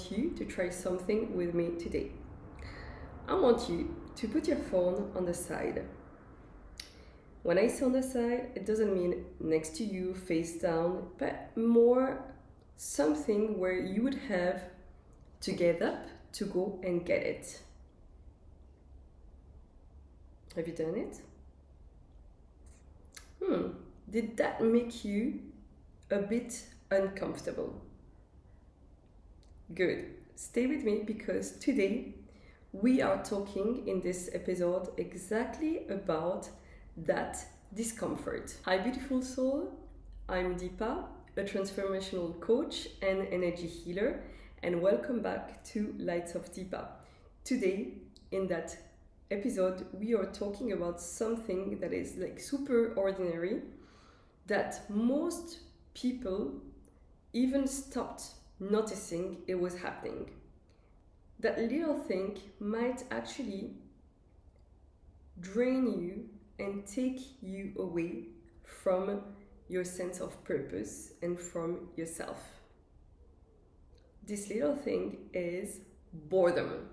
want you to try something with me today. I want you to put your phone on the side. When I say on the side, it doesn't mean next to you, face down, but more something where you would have to get up to go and get it. Have you done it? Did that make you a bit uncomfortable? Good. Stay with me because today we are talking in this episode exactly about that discomfort. Hi, beautiful soul. I'm Dipa, a transformational coach and energy healer, and welcome back to Lights of Dipa. Today, in that episode, we are talking about something that is like super ordinary, that most people even stopped noticing it was happening. That little thing might actually drain you and take you away from your sense of purpose and from yourself. This little thing is boredom.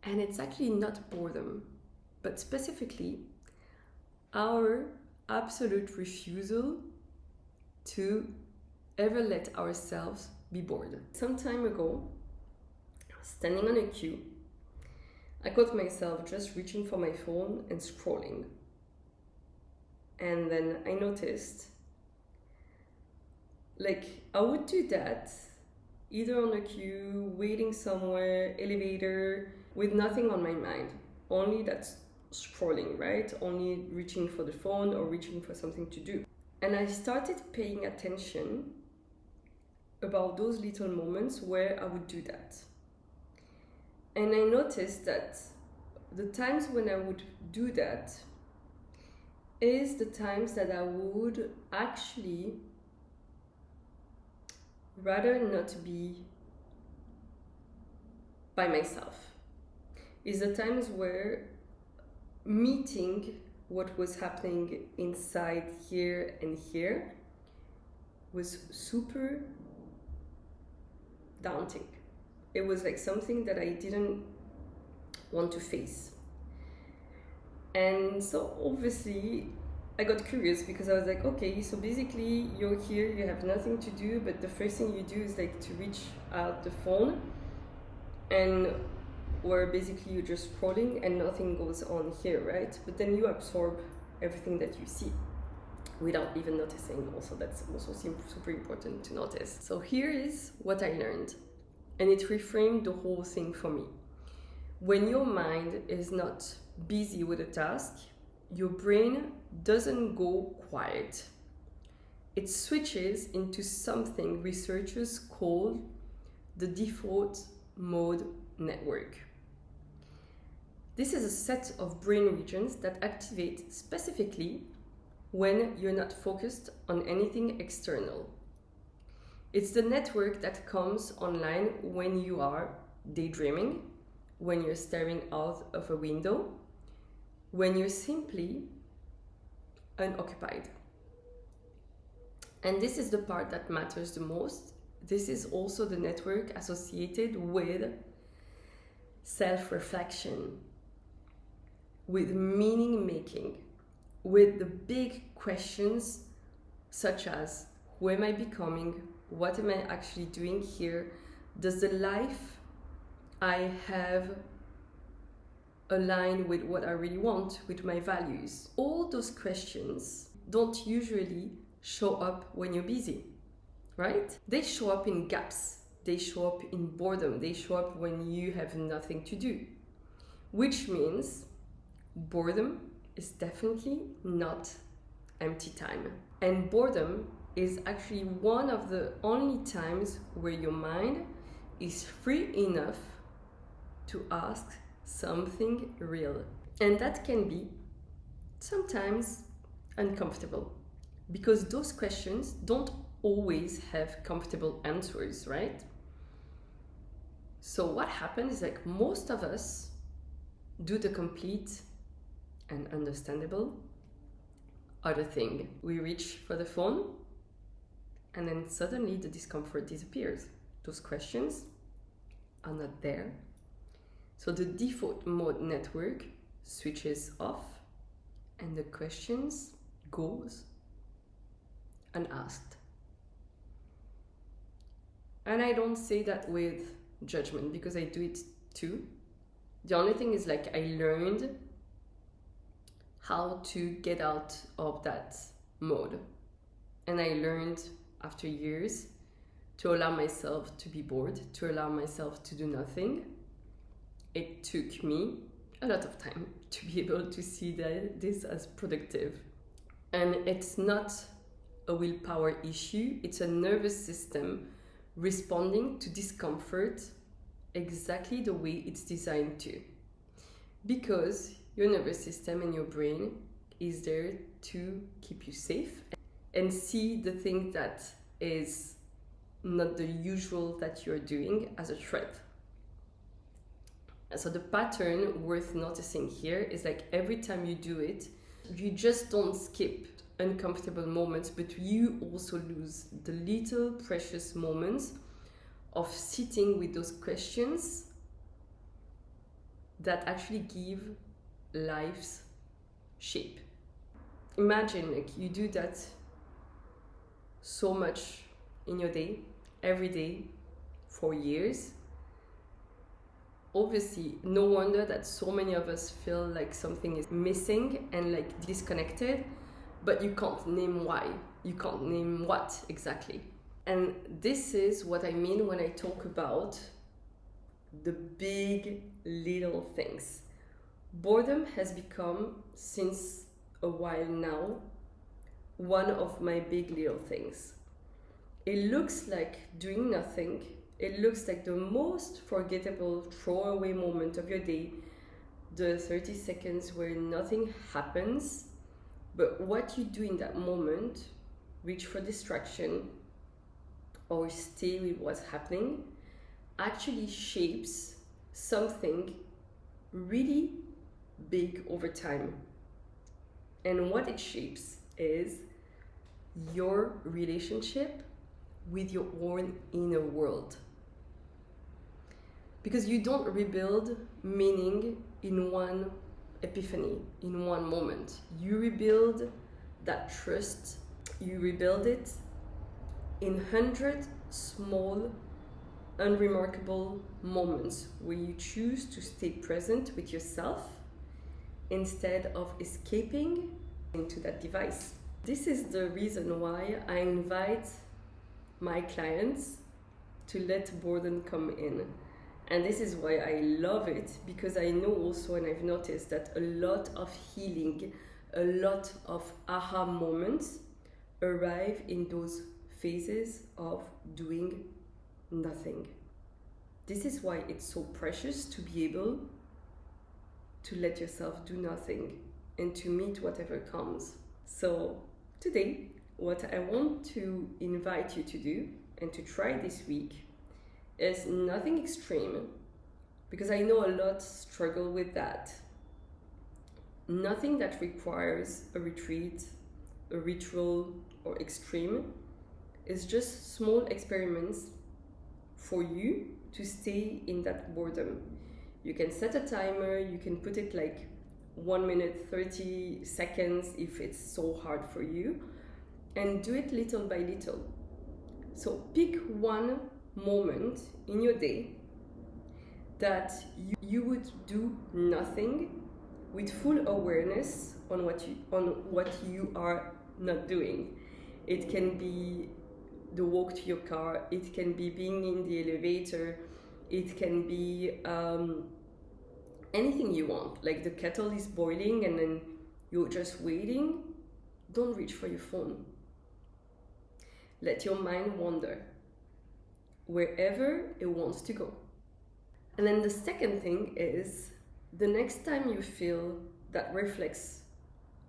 And it's actually not boredom, but specifically our absolute refusal to ever let ourselves be bored. Some time ago, standing on a queue, I caught myself just reaching for my phone and scrolling. And then I noticed, I would do that either on a queue, waiting somewhere, elevator, with nothing on my mind. Only that's scrolling, right? Only reaching for the phone or reaching for something to do. And I started paying attention about those little moments where I would do that. And I noticed that the times when I would do that is the times that I would actually rather not be by myself. Is the times where meeting what was happening inside here and here was super daunting. It was like something that I didn't want to face. And so obviously I got curious because I was like, okay, so basically you're here, you have nothing to do, but the first thing you do is like to reach out the phone, and where basically you're just scrolling and nothing goes on here, right? But then you absorb everything that you see without even noticing. Also, that's also super important to notice. So here is what I learned, and it reframed the whole thing for me. When your mind is not busy with a task, your brain doesn't go quiet. It switches into something researchers call the default mode network. This is a set of brain regions that activate specifically when you're not focused on anything external. It's the network that comes online when you are daydreaming, when you're staring out of a window, when you're simply unoccupied. And this is the part that matters the most. This is also the network associated with self-reflection, with meaning making, with the big questions such as, who am I becoming? What am I actually doing here? Does the life I have align with what I really want, with my values? All those questions don't usually show up when you're busy, right? They show up in gaps. They show up in boredom. They show up when you have nothing to do, which means boredom is definitely not empty time. And boredom is actually one of the only times where your mind is free enough to ask something real. And that can be sometimes uncomfortable because those questions don't always have comfortable answers, right? So what happens is like most of us do the complete and understandable other thing. We reach for the phone and then suddenly the discomfort disappears. those questions are not there. So the default mode network switches off and the questions goes unasked. And I don't say that with judgment because I do it too. The only thing is like I learned how to get out of that mode. And I learned after years to allow myself to be bored, to allow myself to do nothing. It took me a lot of time to be able to see this as productive. And it's not a willpower issue, it's a nervous system responding to discomfort exactly the way it's designed to. Because your nervous system and your brain is there to keep you safe and see the thing that is not the usual that you're doing as a threat. So the pattern worth noticing here is like every time you do it, you just don't skip uncomfortable moments, but you also lose the little precious moments of sitting with those questions that actually give life's shape. Imagine like you do that so much in your day, every day, for years. Obviously, no wonder that so many of us feel like something is missing and like disconnected, but you can't name why. You can't name what exactly. And this is what I mean when I talk about the big little things. Boredom has become, since a while now, one of my big little things. It looks like doing nothing. It looks like the most forgettable throwaway moment of your day, the 30 seconds where nothing happens, but what you do in that moment, reach for distraction or stay with what's happening, actually shapes something really big over time. And what it shapes is your relationship with your own inner world. Because you don't rebuild meaning in one epiphany, in one moment. You rebuild that trust, you rebuild it in 100 small, unremarkable moments where you choose to stay present with yourself instead of escaping into that device. This is the reason why I invite my clients to let boredom come in. And this is why I love it, because I know also, and I've noticed that a lot of healing, a lot of aha moments arrive in those phases of doing nothing. This is why it's so precious to be able to let yourself do nothing and to meet whatever comes. So today, what I want to invite you to do and to try this week is nothing extreme, because I know a lot struggle with that. Nothing that requires a retreat, a ritual, or extreme. It's just small experiments for you to stay in that boredom. You can set a timer, you can put it like 1 minute, 30 seconds if it's so hard for you, and do it little by little. So pick one moment in your day that you would do nothing with full awareness on what you are not doing. It can be the walk to your car, it can be being in the elevator, it can be anything you want. Like the kettle is boiling and then you're just waiting. Don't reach for your phone. Let your mind wander wherever it wants to go. And then the second thing is, the next time you feel that reflex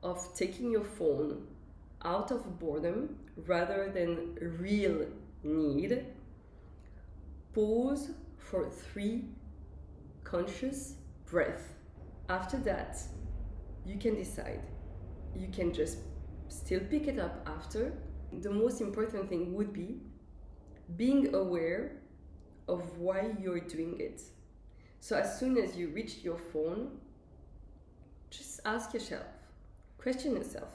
of taking your phone out of boredom rather than real need, pause for 3 conscious breaths. After that, you can decide. You can just still pick it up after. The most important thing would be being aware of why you're doing it. So as soon as you reach your phone, just ask yourself, question yourself,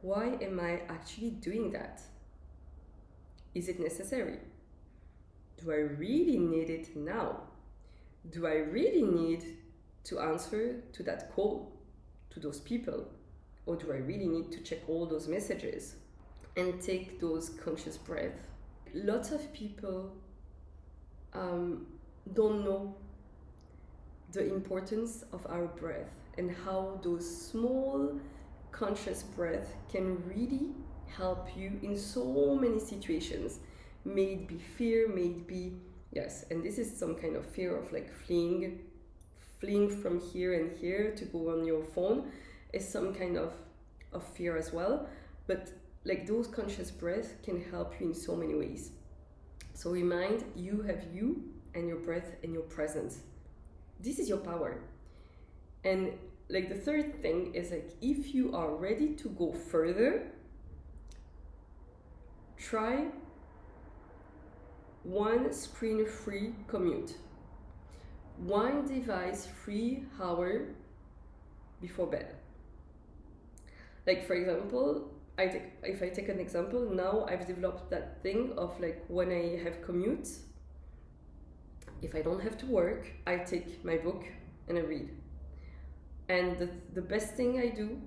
why am I actually doing that? Is it necessary? Do I really need it now? Do I really need to answer to that call, to those people? Or do I really need to check all those messages? And take those conscious breaths. Lots of people don't know the importance of our breath and how those small conscious breaths can really help you in so many situations. May it be fear, may it be, yes, and this is some kind of fear of like fleeing from here and here to go on your phone is some kind of fear as well. But like those conscious breaths can help you in so many ways. So remind you have you and your breath and your presence. This is your power. And like the third thing is like if you are ready to go further, try one screen-free commute. 1 device-free hour before bed. Like for example, if I take an example, now I've developed that thing of like when I have commutes, if I don't have to work, I take my book and I read. And the best thing I do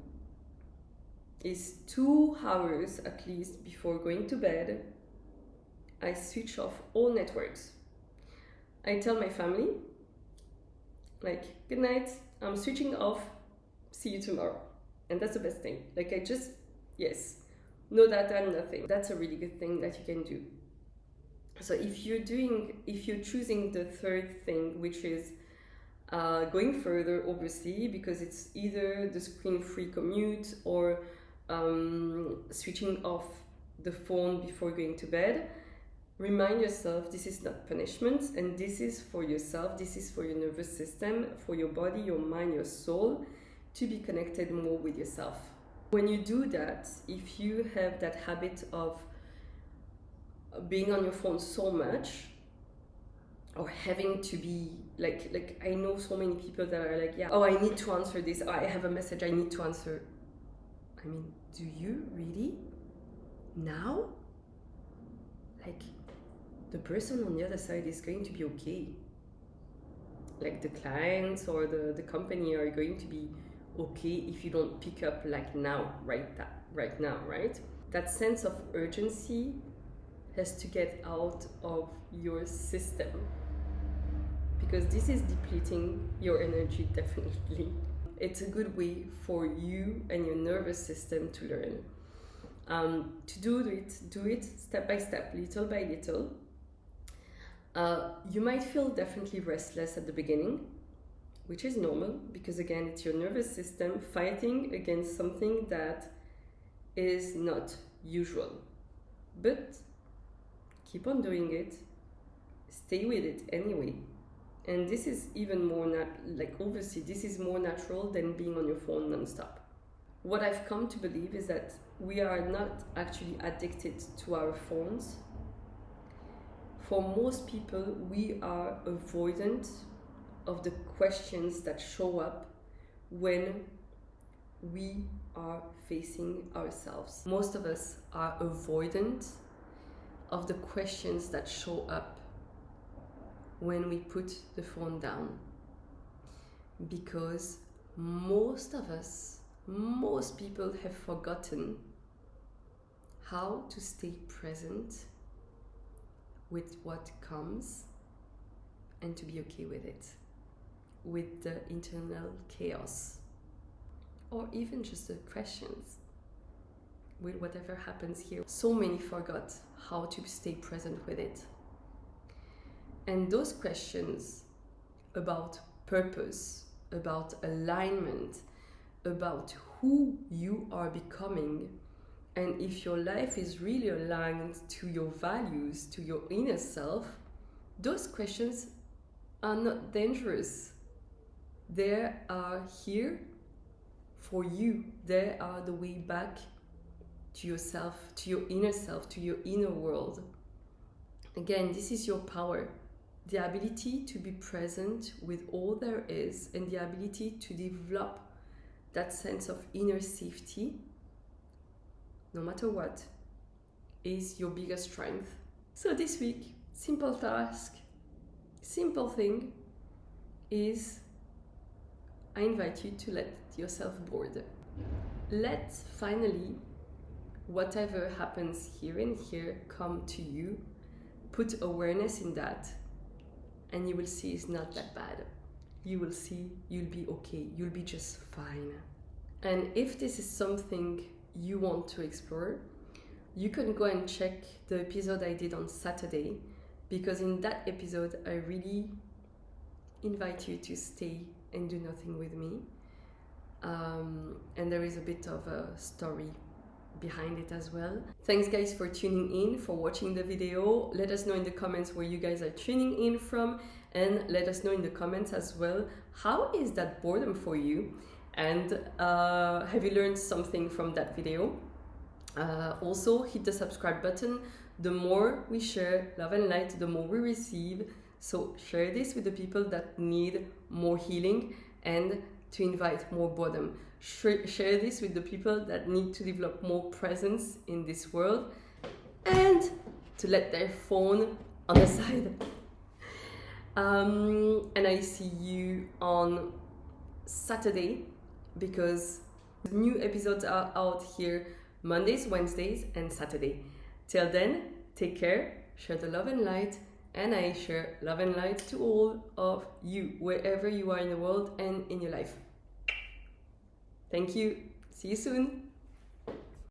is 2 hours at least before going to bed, I switch off all networks. I tell my family, like, good night, I'm switching off, see you tomorrow. And that's the best thing. Like I just, yes, no data, nothing. That's a really good thing that you can do. So if you're choosing the third thing, which is going further, obviously, because it's either the screen-free commute or switching off the phone before going to bed, remind yourself this is not punishment, and this is for yourself, this is for your nervous system, for your body, your mind, your soul, to be connected more with yourself. When you do that, if you have that habit of being on your phone so much, or having to be like I know so many people that are like, yeah, oh, I need to answer this, oh, I have a message I need to answer. I mean, do you really? Now? Like, the person on the other side is going to be okay. Like the clients or the company are going to be okay if you don't pick up like now, right now, right? That sense of urgency has to get out of your system, because this is depleting your energy, definitely. It's a good way for you and your nervous system to learn. To do it step by step, little by little. You might feel definitely restless at the beginning, which is normal, because again, it's your nervous system fighting against something that is not usual. But keep on doing it, stay with it anyway. And this is even more obviously this is more natural than being on your phone non-stop. What I've come to believe is that we are not actually addicted to our phones. For most people, we are avoidant of the questions that show up when we are facing ourselves. Most of us are avoidant of the questions that show up when we put the phone down, because most people have forgotten how to stay present with what comes and to be okay with it, with the internal chaos, or even just the questions, with whatever happens here. So many forgot how to stay present with it. And those questions about purpose, about alignment, about who you are becoming, and if your life is really aligned to your values, to your inner self, those questions are not dangerous. They are here for you. They are the way back to yourself, to your inner self, to your inner world. Again, this is your power. The ability to be present with all there is, and the ability to develop that sense of inner safety, no matter what, is your biggest strength. So this week, simple task, simple thing is I invite you to let yourself bored. Let finally whatever happens here and here come to you. Put awareness in that, and you will see it's not that bad. You will see you'll be okay. You'll be just fine. And if this is something you want to explore, you can go and check the episode I did on Saturday, because in that episode I really invite you to stay and do nothing with me. And there is a bit of a story behind it as well. Thanks guys for tuning in, for watching the video. Let us know in the comments where you guys are tuning in from, and let us know in the comments as well, how is that boredom for you, and have you learned something from that video? Also hit the subscribe button. The more we share love and light, the more we receive. So share this with the people that need more healing and to invite more boredom. Share this with the people that need to develop more presence in this world and to let their phone on the side. And I see you on Saturday, because new episodes are out here Mondays, Wednesdays and Saturday. Till then, take care, share the love and light, and I share love and light to all of you, wherever you are in the world and in your life. Thank you. See you soon.